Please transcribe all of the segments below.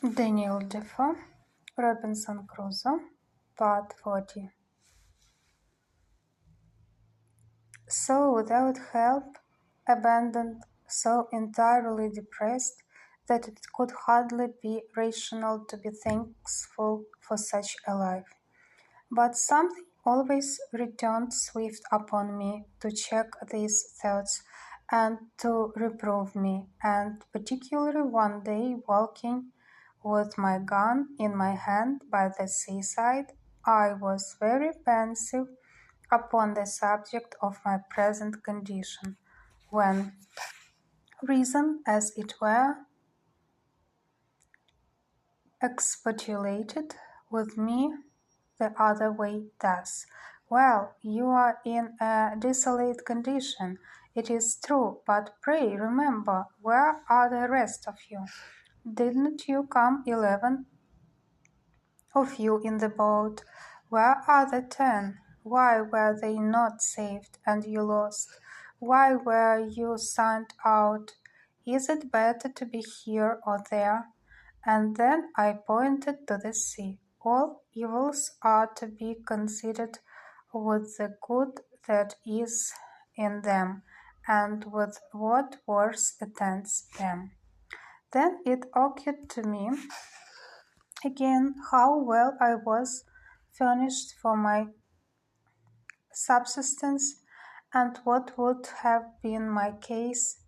Defoe, Robinson Crusoe, Part 40. So without help, abandoned, so entirely depressed that it could hardly be rational to be thankful for such a life. But something always returned swift upon me to check these thoughts and to reprove me, and particularly one day walking with my gun in my hand by the seaside, I was very pensive upon the subject of my present condition, when reason, as it were, expostulated with me the other way thus: "Well, you are in a desolate condition, it is true, but pray remember, where are the rest of you? Didn't you come 11 of you in the boat? Where are the 10? Why were they not saved and you lost? Why were you sent out? Is it better to be here or there?" And then I pointed to the sea. All evils are to be considered with the good that is in them, and with what worse attends them. Then it occurred to me again how well I was furnished for my subsistence, and what would have been my case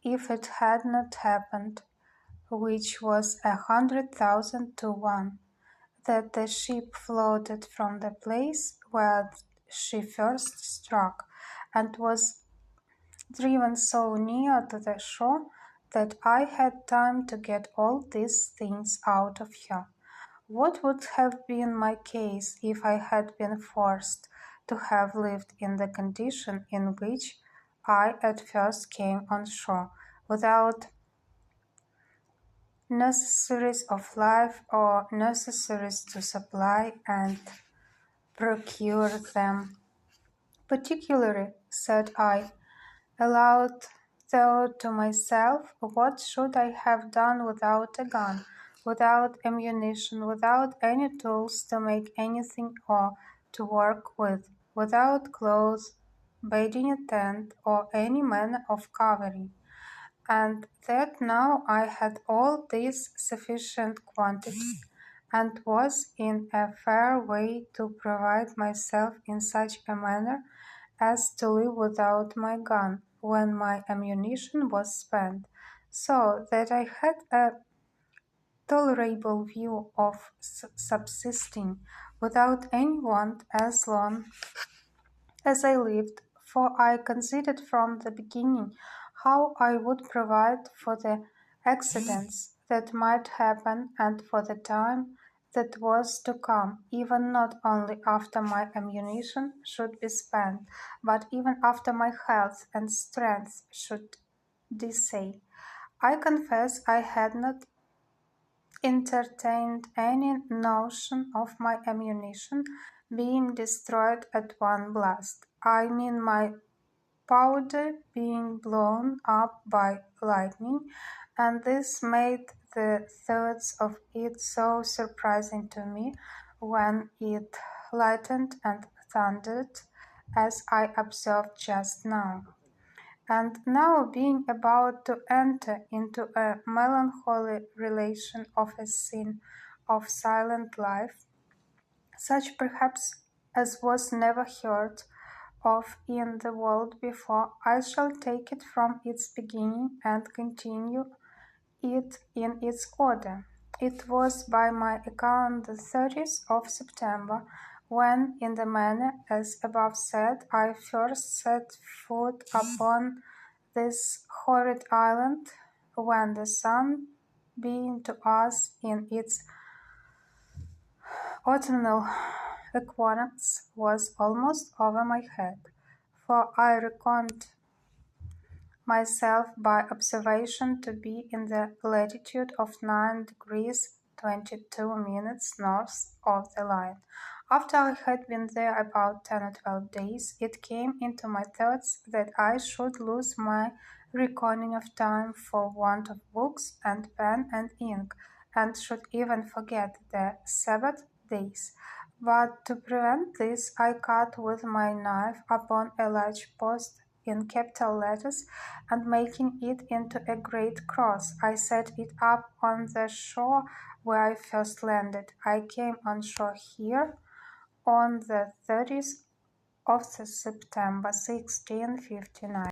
if it had not happened, which was 100,000 to 1, that the ship floated from the place where she first struck, and was driven so near to the shore that I had time to get all these things out of her. What would have been my case if I had been forced to have lived in the condition in which I at first came on shore, without necessaries of life or necessaries to supply and procure them? Particularly, said I, aloud, though to myself, what should I have done without a gun, without ammunition, without any tools to make anything or to work with, without clothes, bedding a tent, or any manner of covering? And that now I had all this sufficient quantity, and was in a fair way to provide myself in such a manner as to live without my gun when my ammunition was spent, so that I had a tolerable view of subsisting without any want as long as I lived, for I considered from the beginning how I would provide for the accidents that might happen and for the time that was to come, even not only after my ammunition should be spent, but even after my health and strength should decay. I confess I had not entertained any notion of my ammunition being destroyed at one blast. I mean my powder being blown up by lightning, and this made the thoughts of it so surprising to me when it lightened and thundered, as I observed just now. And now being about to enter into a melancholy relation of a scene of silent life, such perhaps as was never heard of in the world before, I shall take it from its beginning and continue it in its order. It was by my account the 30th of September, when, in the manner as above said, I first set foot upon this horrid island, when the sun, being to us in its autumnal equinox, was almost over my head, for I reckoned myself by observation to be in the latitude of 9 degrees 22 minutes north of the line. After I had been there about 10 or 12 days, it came into my thoughts that I should lose my reckoning of time for want of books and pen and ink, and should even forget the Sabbath days. But to prevent this, I cut with my knife upon a large post in capital letters, and making it into a great cross, I set it up on the shore where I first landed. I came on shore here on the 30th of September 1659.